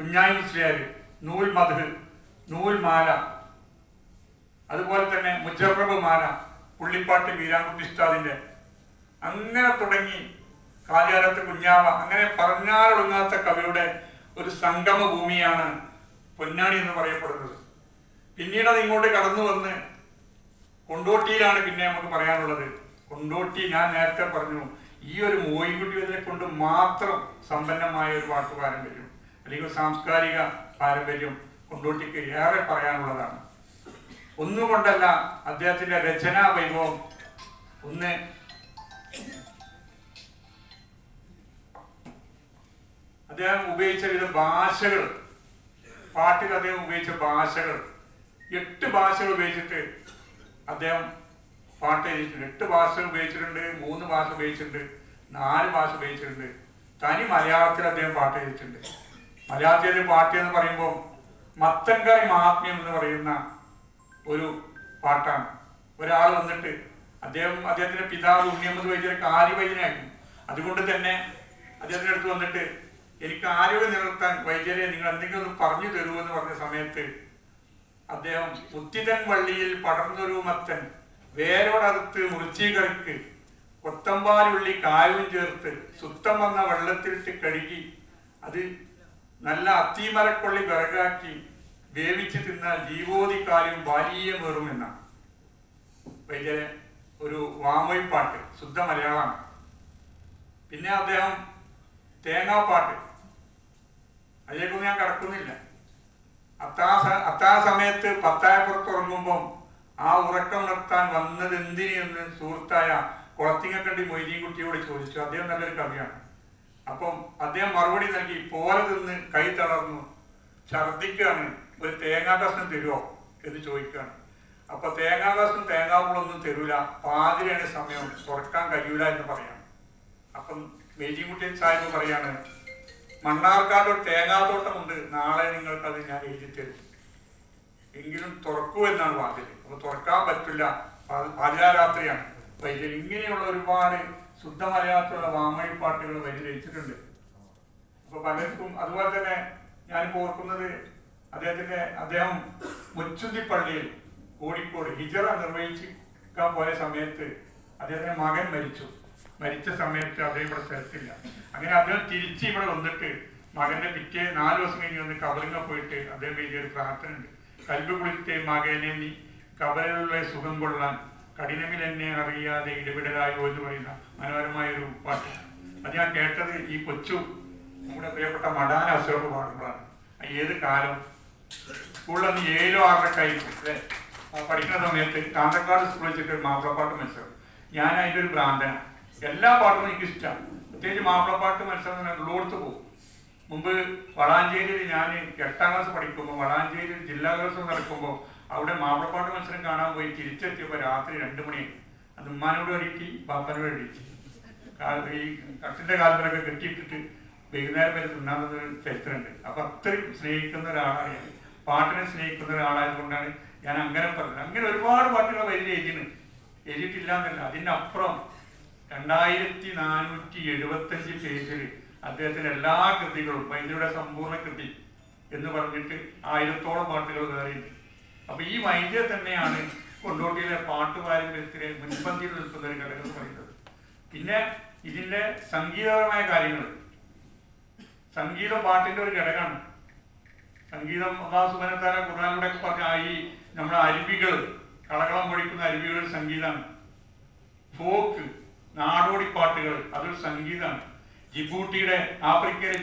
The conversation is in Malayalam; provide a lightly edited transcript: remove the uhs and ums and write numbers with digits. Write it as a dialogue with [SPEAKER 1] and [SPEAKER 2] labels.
[SPEAKER 1] കുഞ്ഞായി മുസ്ലിയാർ, നൂൽ മധു, നൂൽ മാല, അതുപോലെ തന്നെ മുജറബ് മാല, പുള്ളിപ്പാട്ട് വീരാൻകുട്ടി ഉസ്താദിന്റെ, അങ്ങനെ തുടങ്ങി കാലിയാലത്ത് കുഞ്ഞാവ, അങ്ങനെ പറഞ്ഞാലൊടുങ്ങാത്ത കവിയുടെ ഒരു സംഗമ ഭൂമിയാണ് പൊന്നാനി എന്ന് പറയപ്പെടുന്നത്. പിന്നീട് അത് ഇങ്ങോട്ട് കടന്നു വന്ന് കൊണ്ടോട്ടിയിലാണ് പിന്നെ നമുക്ക് പറയാനുള്ളത്. കൊണ്ടോട്ടി ഞാൻ നേരത്തെ പറഞ്ഞു, ഈ ഒരു മോയിൻകുട്ടി ഇതിനെ കൊണ്ട് മാത്രം സമ്പന്നമായ ഒരു പാട്ട് പാരമ്പര്യം അല്ലെങ്കിൽ സാംസ്കാരിക പാരമ്പര്യം കൊണ്ടോട്ടിക്ക് ഏറെ പറയാനുള്ളതാണ്. ഒന്നുകൊണ്ടല്ല അദ്ദേഹത്തിന്റെ രചനാ വൈഭവം. ഒന്ന്, അദ്ദേഹം ഉപയോഗിച്ച വിവിധ ഭാഷകൾ, പാട്ടിൽ അദ്ദേഹം ഉപയോഗിച്ച ഭാഷകൾ, 8 ഭാഷകൾ ഉപയോഗിച്ചിട്ട് അദ്ദേഹം പാട്ട് എഴുതിയിട്ടുണ്ട്. 8 ഭാഷകൾ ഉപയോഗിച്ചിട്ടുണ്ട്, 3 ഭാഷ ഉപയോഗിച്ചിട്ടുണ്ട്, 4 ഭാഷ ഉപയോഗിച്ചിട്ടുണ്ട്. തനി മലയാളത്തിൽ അദ്ദേഹം പാട്ട് എഴുതിയിട്ടുണ്ട്. മലയാളത്തിൽ പാട്ട് എന്ന് പറയുമ്പോൾ മത്തൻകറി മഹാത്മ്യം എന്ന് പറയുന്ന ഒരു പാട്ടാണ്. ഒരാൾ വന്നിട്ട് അദ്ദേഹത്തിന്റെ പിതാവ് ഉണ്ണിയമ്മദ് വൈദ്യർ കാര്യവൈദ്യനായിരുന്നു. അതുകൊണ്ട് തന്നെ അദ്ദേഹത്തിന്റെ അടുത്ത് വന്നിട്ട് എനിക്ക് ആരോഗ്യം നിലനിർത്താൻ വൈദ്യരെ നിങ്ങൾ എന്തെങ്കിലും ഒന്ന് പറഞ്ഞു തരൂ എന്ന് പറഞ്ഞ സമയത്ത് അദ്ദേഹം മുത്തിതൻ വള്ളിയിൽ പടർന്നൊരു മത്തൻ വേരോടറുത്ത് മുറിച്ചീകറിക്ക് കൊത്തമ്പാലുള്ളി കായവും ചേർത്ത് സുത്തം വന്ന വെള്ളത്തിലിട്ട് കഴുകി അത് നല്ല അത്തിമരക്കൊള്ളി വിറകാക്കി വേവിച്ച് തിന്നാൽ ജീവോധിക്കാലും ബാലീയമേറും എന്നാണ് വൈദ്യരെ ഒരു വാമൊഴിപ്പാട്ട്, ശുദ്ധ മലയാളമാണ്. പിന്നെ അദ്ദേഹം തേങ്ങാപ്പാട്ട്, അതിലേക്കൊന്നും ഞാൻ കടക്കുന്നില്ല. അത്താ സമയത്ത് പത്തായപ്പുറത്ത് ഉറങ്ങുമ്പം ആ ഉറക്കം നിർത്താൻ വന്നത് എന്തിന് എന്ന് സുഹൃത്തായ കുളത്തിങ്ങക്കണ്ടി മൊയ്തീൻകുട്ടിയോട് ചോദിച്ചു. അദ്ദേഹം നല്ലൊരു കവിയാണ്. അപ്പം അദ്ദേഹം മറുപടി നൽകി, പോലെ തിന്ന് കൈ തളർന്നു ഛർദിക്കുകയാണ്, ഒരു തേങ്ങാ കഷ്ണം തരുമോ എന്ന് ചോദിക്കുകയാണ്. അപ്പൊ തേങ്ങാ കഷ്ണം തേങ്ങാപ്പുളൊന്നും തരൂല, പാതിരാണ് സമയം, തുറക്കാൻ കഴിയൂല എന്ന് പറയാം. അപ്പം മൊയ്തീൻകുട്ടി സാഹിബ് പറയാണ്, മണ്ണാർക്കാട് ഒരു തേങ്ങാത്തോട്ടമുണ്ട്, നാളെ നിങ്ങൾക്കത് ഞാൻ എഴുതി തരും, എങ്കിലും തുറക്കൂ എന്നാണ് വാതിൽ. അപ്പൊ തുറക്കാൻ പറ്റില്ല, പാതിരാത്രിയാണ്. വൈദ്യർ ഇങ്ങനെയുള്ള ഒരുപാട് ശുദ്ധ മലയാളത്തിലുള്ള വാമൊഴിപ്പാട്ടുകൾ വൈദ്യർ രചിച്ചിട്ടുണ്ട്. അപ്പൊ പലർക്കും അതുപോലെ തന്നെ ഞാനിപ്പോ ഓർക്കുന്നത് അദ്ദേഹം മുച്ചുന്തിപ്പള്ളിയിൽ കോഴിക്കോട് ഹിജറ നിർവഹിക്കാൻ പോയ സമയത്ത് അദ്ദേഹത്തിന്റെ മകൻ മരിച്ച സമയത്ത് അദ്ദേഹം ഇവിടെ സ്ഥലത്തില്ല. അങ്ങനെ അദ്ദേഹം തിരിച്ച് ഇവിടെ വന്നിട്ട് മകന്റെ പിറ്റേ 4 ദിവസം കഴിഞ്ഞ് വന്ന് കബറിങ്ങ പോയിട്ട് അദ്ദേഹം എഴുതിയൊരു പ്രാർത്ഥന ഉണ്ട്. കൽബ് കുളിത്തെ മകനെ നീ കബറിലുള്ള സുഖം കൊള്ളാൻ കഠിനമിൽ എന്നെ അറിയാതെ ഇടപെടലായോ എന്ന് പറയുന്ന മനോഹരമായ ഒരു പാട്ട്. അത് ഞാൻ കേട്ടത് ഈ കൊച്ചു നമ്മുടെ പ്രിയപ്പെട്ട മടാന അശോക് പാടുമ്പോഴാണ്. ഏത് കാലം സ്കൂളിലന്ന് 7 or 8 ആയിരിക്കും അല്ലേ, പഠിക്കുന്ന സമയത്ത് കാന്തക്കാട് സ്കൂളിൽ വെച്ചിട്ട് ഒരു മാപ്പിളപ്പാട്ട് മത്സരം. ഞാൻ അതിൻ്റെ ഒരു ഭ്രാന്തനാണ്, എല്ലാ പാട്ടും എനിക്ക് ഇഷ്ടമാണ്. പ്രത്യേകിച്ച് മാപ്പിളപ്പാട്ട് മത്സരം ഉള്ളോടത്ത് പോകും. മുമ്പ് വളാഞ്ചേരിയിൽ ഞാൻ 8ാം ക്ലാസ് പഠിക്കുമ്പോൾ വളാഞ്ചേരിയിൽ ജില്ലാ കലോത്സവം നടക്കുമ്പോൾ അവിടെ മാപ്പിളപ്പാട്ട് മത്സരം കാണാൻ പോയി തിരിച്ചെത്തിയപ്പോൾ രാത്രി 2 മണി. അത് ഉമ്മാനോട് ഒരുക്കി പാപ്പനോട് ഒരുക്കി ഈ കട്ടിന്റെ കാലത്തിലൊക്കെ കെട്ടിയിട്ടിട്ട് വൈകുന്നേരം വരെ തിന്നാകുന്ന ചരിത്രമുണ്ട്. അപ്പൊ അത്രയും സ്നേഹിക്കുന്ന ഒരാളാണ് ഞാൻ, പാട്ടിനെ സ്നേഹിക്കുന്ന ഒരാളായതുകൊണ്ടാണ് ഞാൻ അങ്ങനെ പറഞ്ഞത്. അങ്ങനെ ഒരുപാട് പാട്ടുകൾ വൈദ്യുതി എഴുതിയിട്ടില്ല എന്നല്ല, അതിനപ്പുറം 2475 പേജിൽ അദ്ദേഹത്തിന്റെ എല്ലാ കൃതികളും വൈദ്യരുടെ സമ്പൂർണ്ണ കൃതി എന്ന് പറഞ്ഞിട്ട് 1000ഓളം പാട്ടുകൾ കയറിയിട്ടുണ്ട്. അപ്പൊ ഈ വൈദ്യ തന്നെയാണ് കൊണ്ടോട്ടിയിലെ പാട്ട് പാരമ്പര്യത്തിലെ മുൻപന്തിയിൽ നിൽക്കുന്ന ഒരു ഘടകം എന്ന് പറയുന്നത്. പിന്നെ ഇതിന്റെ സംഗീതപരമായ കാര്യങ്ങൾ, സംഗീതം പാട്ടിന്റെ ഒരു ഘടകമാണ്. സംഗീതം സുബനത്താര ഖുർആനിലൂടെ പറഞ്ഞ ഈ നമ്മുടെ അരുവികൾ, കളകളം പൊഴിക്കുന്ന അരുവികൾ സംഗീതമാണ്. ഫോക്ക് നാടോടി പാട്ടുകൾ അതൊരു സംഗീതമാണ്. ജിബൂട്ടിയുടെ ആഫ്രിക്കയിലെ